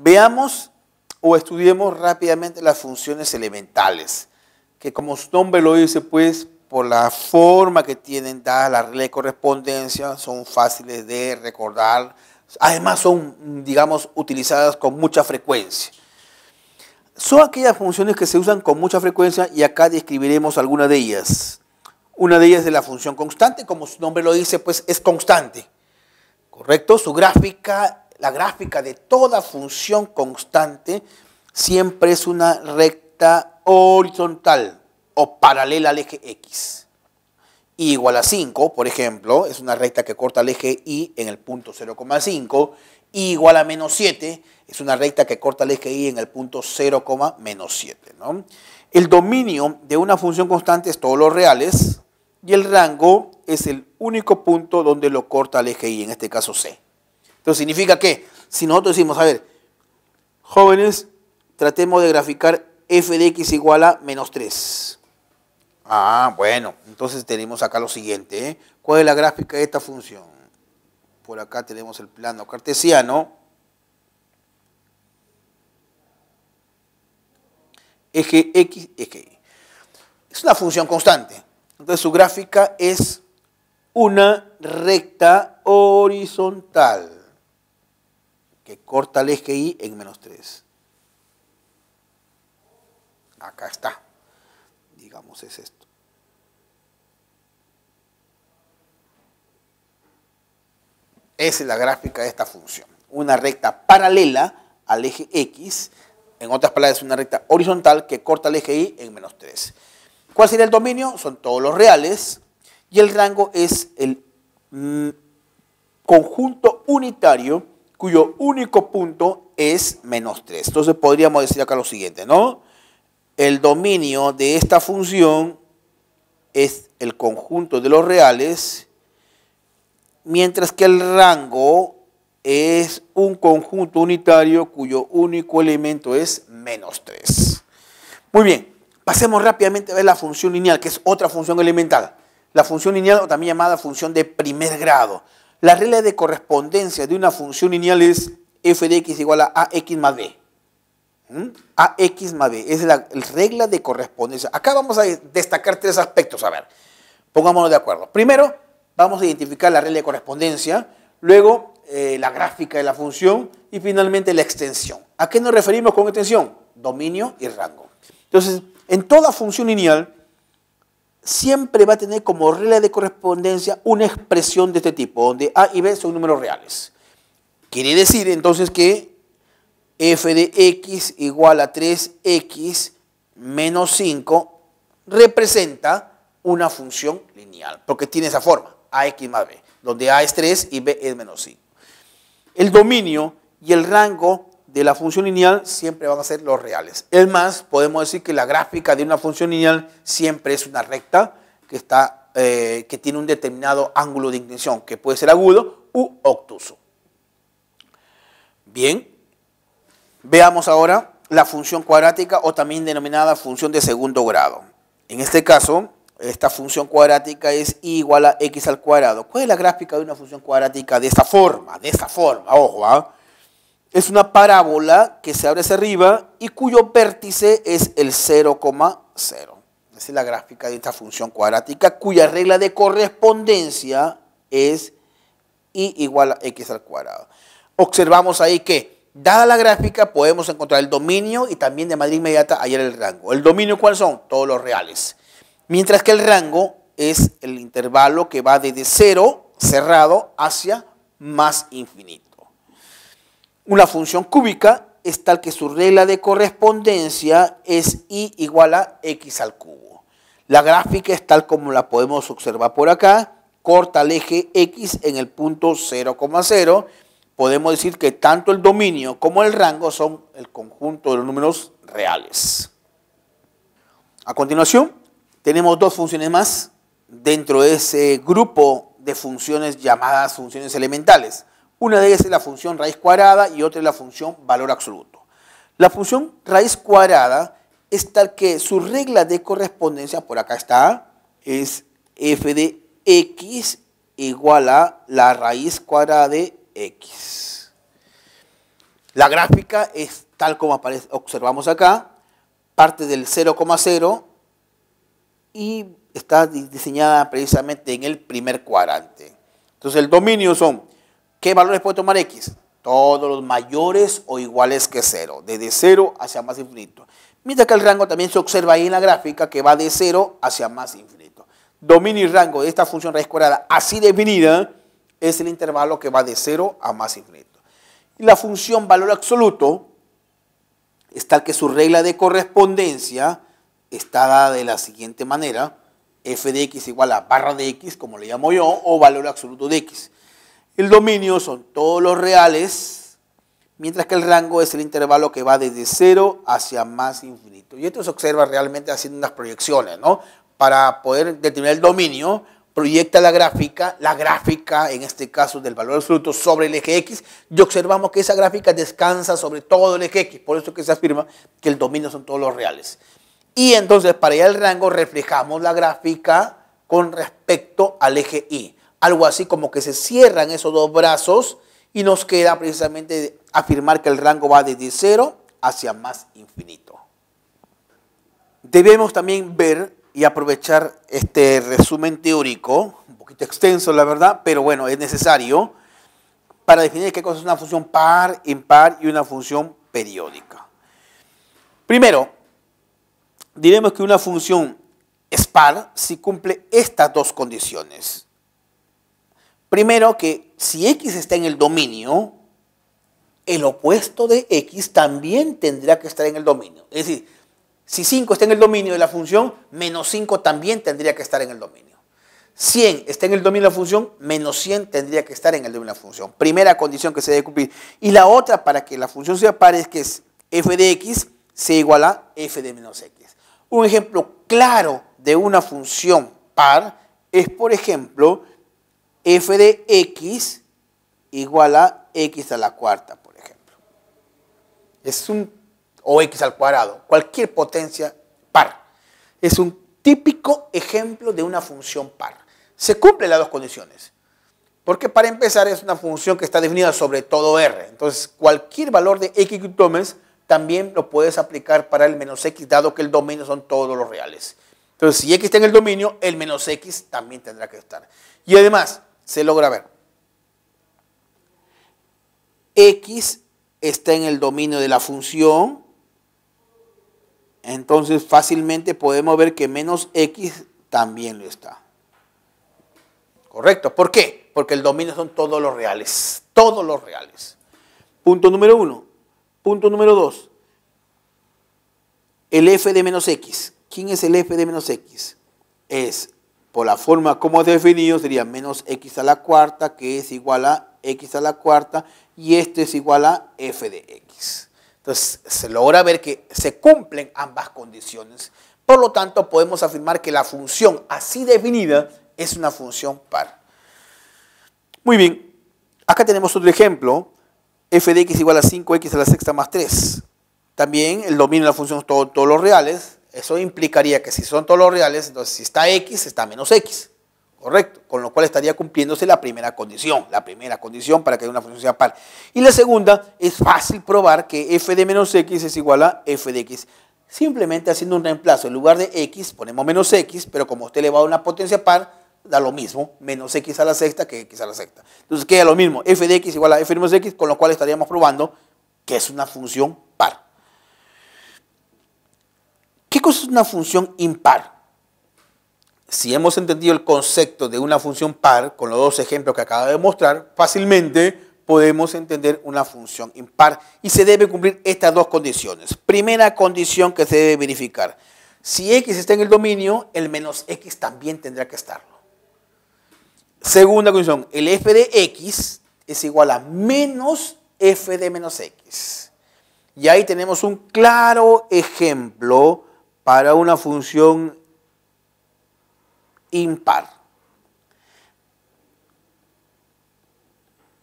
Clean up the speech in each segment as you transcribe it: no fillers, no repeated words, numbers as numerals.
Veamos o estudiemos rápidamente las funciones elementales, que como su nombre lo dice, pues, por la forma que tienen dada la regla de correspondencia, son fáciles de recordar. Además son, digamos, utilizadas con mucha frecuencia. Son aquellas funciones que se usan con mucha frecuencia y acá describiremos algunas de ellas. Una de ellas es la función constante, como su nombre lo dice, pues es constante. ¿Correcto? Su gráfica, la gráfica de toda función constante siempre es una recta horizontal o paralela al eje X. Y igual a 5, por ejemplo, es una recta que corta el eje Y en el punto 0,5. Y igual a menos 7 es una recta que corta el eje Y en el punto 0,-7. ¿No? El dominio de una función constante es todos los reales y el rango es el único punto donde lo corta el eje Y, en este caso C. Entonces significa que si nosotros decimos, a ver, jóvenes, tratemos de graficar f de x igual a menos 3. Ah, bueno, entonces tenemos acá lo siguiente, ¿eh? ¿Cuál es la gráfica de esta función? Por acá tenemos el plano cartesiano. Eje X, eje Y. Es una función constante. Entonces su gráfica es una recta horizontal que corta el eje Y en menos 3. Acá está. Digamos, es esto. Esa es la gráfica de esta función. Una recta paralela al eje X. En otras palabras, una recta horizontal que corta el eje Y en menos 3. ¿Cuál sería el dominio? Son todos los reales. Y el rango es el conjunto unitario cuyo único punto es menos 3. Entonces podríamos decir acá lo siguiente, ¿no? El dominio de esta función es el conjunto de los reales, mientras que el rango es un conjunto unitario cuyo único elemento es menos 3. Muy bien, pasemos rápidamente a ver la función lineal, que es otra función elemental. La función lineal, o también llamada función de primer grado. La regla de correspondencia de una función lineal es f de x igual a ax más b. Ax más b, es la regla de correspondencia. Acá vamos a destacar tres aspectos, a ver, pongámonos de acuerdo. Primero, vamos a identificar la regla de correspondencia, luego la gráfica de la función y finalmente la extensión. ¿A qué nos referimos con extensión? Dominio y rango. Entonces, en toda función lineal, siempre va a tener como regla de correspondencia una expresión de este tipo, donde a y b son números reales. Quiere decir entonces que f de x igual a 3x menos 5 representa una función lineal, porque tiene esa forma, ax más b, donde a es 3 y b es menos 5. El dominio y el rango de la función lineal siempre van a ser los reales. Es más, podemos decir que la gráfica de una función lineal siempre es una recta que tiene un determinado ángulo de inclinación, que puede ser agudo u obtuso. Bien, veamos ahora la función cuadrática o también denominada función de segundo grado. En este caso, esta función cuadrática es y igual a x al cuadrado. ¿Cuál es la gráfica de una función cuadrática de esta forma? De esta forma, ojo, ¿ah? Es una parábola que se abre hacia arriba y cuyo vértice es el 0,0. Esa es la gráfica de esta función cuadrática cuya regla de correspondencia es y igual a x al cuadrado. Observamos ahí que, dada la gráfica, podemos encontrar el dominio y también de manera inmediata hallar el rango. ¿El dominio cuáles son? Todos los reales. Mientras que el rango es el intervalo que va desde 0, cerrado, hacia más infinito. Una función cúbica es tal que su regla de correspondencia es y igual a x al cubo. La gráfica es tal como la podemos observar por acá, corta el eje x en el punto 0,0. Podemos decir que tanto el dominio como el rango son el conjunto de los números reales. A continuación, tenemos dos funciones más dentro de ese grupo de funciones llamadas funciones elementales. Una de ellas es la función raíz cuadrada y otra es la función valor absoluto. La función raíz cuadrada es tal que su regla de correspondencia, por acá está, es f de x igual a la raíz cuadrada de x. La gráfica es tal como aparece, observamos acá, parte del 0,0 y está diseñada precisamente en el primer cuadrante. Entonces el dominio son, ¿qué valores puede tomar X? Todos los mayores o iguales que 0, desde 0 hacia más infinito. Mientras que el rango también se observa ahí en la gráfica que va de 0 hacia más infinito. Dominio y rango de esta función raíz cuadrada así definida es el intervalo que va de 0 a más infinito. Y la función valor absoluto es tal que su regla de correspondencia está dada de la siguiente manera: f de x igual a barra de x, como le llamo yo, o valor absoluto de x. El dominio son todos los reales, mientras que el rango es el intervalo que va desde 0 hacia más infinito. Y esto se observa realmente haciendo unas proyecciones, ¿no? Para poder determinar el dominio, proyecta la gráfica en este caso del valor absoluto sobre el eje X, y observamos que esa gráfica descansa sobre todo el eje X, por eso que se afirma que el dominio son todos los reales. Y entonces para hallar el rango reflejamos la gráfica con respecto al eje Y. Algo así como que se cierran esos dos brazos y nos queda precisamente afirmar que el rango va desde 0 hacia más infinito. Debemos también ver y aprovechar este resumen teórico, un poquito extenso la verdad, pero bueno, es necesario para definir qué cosa es una función par, impar y una función periódica. Primero, diremos que una función es par si cumple estas dos condiciones. Primero, que si x está en el dominio, el opuesto de x también tendrá que estar en el dominio. Es decir, si 5 está en el dominio de la función, menos 5 también tendría que estar en el dominio. 100 está en el dominio de la función, menos 100 tendría que estar en el dominio de la función. Primera condición que se debe cumplir. Y la otra, para que la función sea par, es que f de x sea igual a f de menos x. Un ejemplo claro de una función par es, por ejemplo, f de x igual a x a la cuarta, por ejemplo. O x al cuadrado, cualquier potencia par. Es un típico ejemplo de una función par. Se cumplen las dos condiciones. Porque para empezar es una función que está definida sobre todo R. Entonces cualquier valor de x que tomes también lo puedes aplicar para el menos x, dado que el dominio son todos los reales. Entonces si x está en el dominio, el menos x también tendrá que estar. Y además se logra ver. X está en el dominio de la función. Entonces fácilmente podemos ver que menos x también lo está. ¿Correcto? ¿Por qué? Porque el dominio son todos los reales. Todos los reales. Punto número 1. Punto número 2. El f de menos x. ¿Quién es el f de menos x? Es, por la forma como es definido, sería menos x a la cuarta, que es igual a x a la cuarta, y este es igual a f de x. Entonces, se logra ver que se cumplen ambas condiciones. Por lo tanto, podemos afirmar que la función así definida es una función par. Muy bien. Acá tenemos otro ejemplo. F de x igual a 5x a la sexta más 3. También el dominio de la función son todos los reales. Eso implicaría que si son todos los reales, entonces si está x, está menos x. Correcto, con lo cual estaría cumpliéndose la primera condición para que una función sea par. Y la segunda, es fácil probar que f de menos x es igual a f de x. Simplemente haciendo un reemplazo, en lugar de x ponemos menos x, pero como usted le va a una potencia par, da lo mismo, menos x a la sexta que x a la sexta. Entonces queda lo mismo, f de x igual a f de menos x, con lo cual estaríamos probando que es una función par. ¿Qué cosa es una función impar? Si hemos entendido el concepto de una función par, con los dos ejemplos que acabo de mostrar, fácilmente podemos entender una función impar y se deben cumplir estas dos condiciones. Primera condición que se debe verificar. Si x está en el dominio, el menos x también tendrá que estarlo. Segunda condición, el f de x es igual a menos f de menos x. Y ahí tenemos un claro ejemplo para una función impar.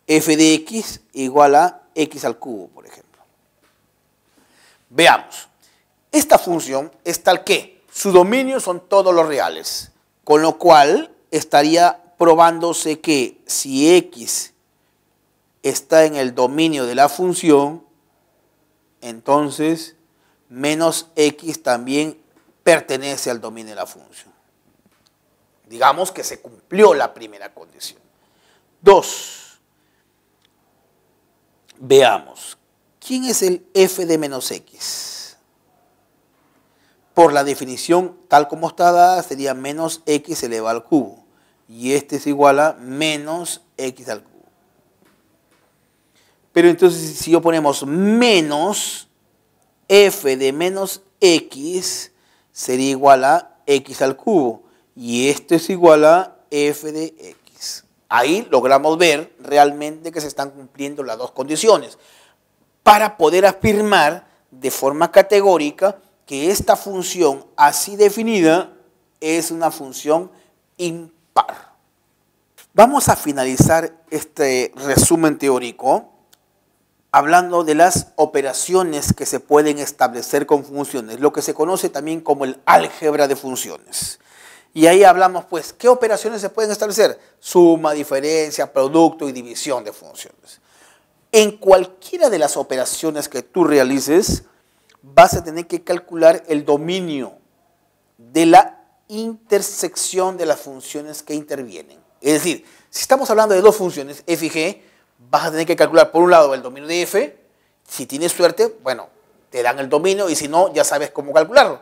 F de x igual a x al cubo, por ejemplo. Veamos. Esta función es tal que su dominio son todos los reales, con lo cual estaría probándose que si x está en el dominio de la función, entonces menos x también pertenece al dominio de la función. Digamos que se cumplió la primera condición. 2. Veamos. ¿Quién es el f de menos x? Por la definición tal como está dada sería menos x elevado al cubo. Y este es igual a menos x al cubo. Pero entonces si ponemos menos f de menos x sería igual a x al cubo. Y esto es igual a f de x. Ahí logramos ver realmente que se están cumpliendo las dos condiciones para poder afirmar de forma categórica que esta función así definida es una función impar. Vamos a finalizar este resumen teórico hablando de las operaciones que se pueden establecer con funciones, lo que se conoce también como el álgebra de funciones. Y ahí hablamos, pues, ¿qué operaciones se pueden establecer? Suma, diferencia, producto y división de funciones. En cualquiera de las operaciones que tú realices, vas a tener que calcular el dominio de la intersección de las funciones que intervienen. Es decir, si estamos hablando de dos funciones, f y g, vas a tener que calcular por un lado el dominio de f. Si tienes suerte, bueno, te dan el dominio y si no, ya sabes cómo calcularlo.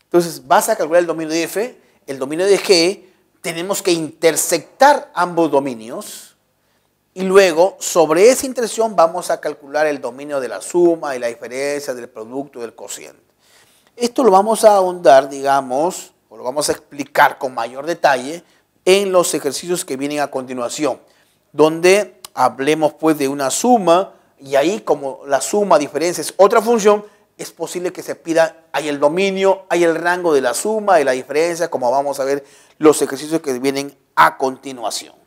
Entonces, vas a calcular el dominio de f, el dominio de g, tenemos que intersectar ambos dominios y luego sobre esa intersección vamos a calcular el dominio de la suma y la diferencia del producto y del cociente. Esto lo vamos a ahondar, digamos, o lo vamos a explicar con mayor detalle en los ejercicios que vienen a continuación, donde hablemos pues de una suma y ahí como la suma, diferencia es otra función, es posible que se pida, hay el dominio, hay el rango de la suma, de la diferencia, como vamos a ver los ejercicios que vienen a continuación.